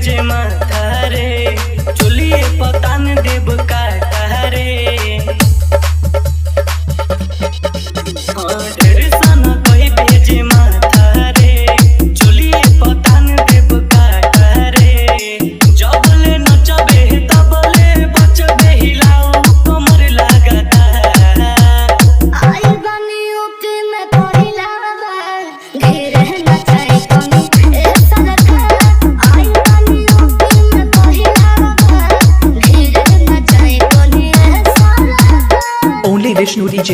भेजे माथा रे, चोलिए पतान देव काटा रे। ढेर साना कोई भेजे माथा रे, चोलिए पतान देव काटा रे। जबले नचबे तबले बचबे हिलाओ कमर लगाता। आई बनी यूपी में पहिला बार, घेरे नचाई तनी ए सरकार। आई बनी यूपी में पहिला बार, घेरे नचाई तनी ए सरकार। Only Vishnu DJ,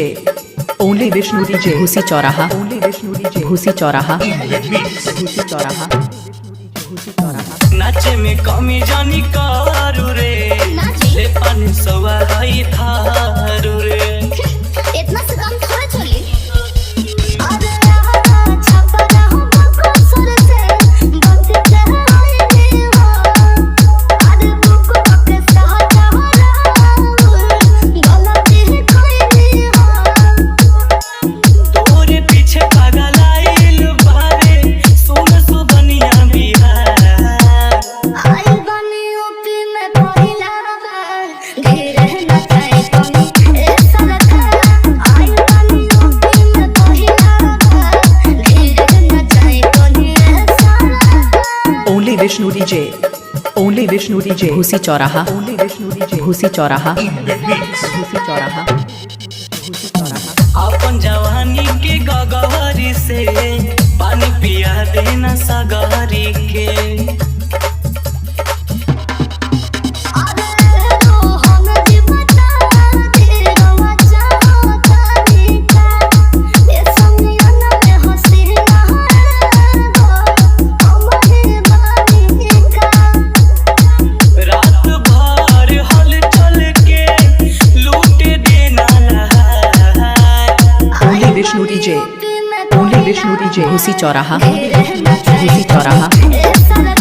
only Vishnu DJ, भूसी चौराहा, only Vishnu DJ, भूसी चौराहा, भूसी चौराहा, भूसी चौराहा। नाचे में कमी जानी करू रे, ले 500 हई थारू रे। इतना से काम थोड़ा चली। अरे छपरा हो बकसर से बनते आई हो। अरे बुक के सहजा हो गलती कोई हो। तोरे पीछे पागल आइल बारे, सुन सुबनिया बिहार। आई बनी यूपी में पहिला बार, घेरे नचाई तनी ए सरकार। आई बनी यूपी में पहिला बार, घेरे नचाई तनी ए सरकार। Only Vishnu DJ, only Vishnu DJ, भूसी चौराहा, only Vishnu DJ, भूसी चौराहा, भूसी चौराहा, भूसी चौराहा। अपन जवानी के गगहरी से पानी पिया देना सगहरी के। अरे रोहन जी बता दे रवा चाहता निका। ये समियाना में हंसी ना गो, हमारे बानी का। रात भर हलचल के लूट देना लहार। Only Vishnu DJ, only Vishnu DJ, भूसी चौराहा, भूसी चौराहा। ए सरकार।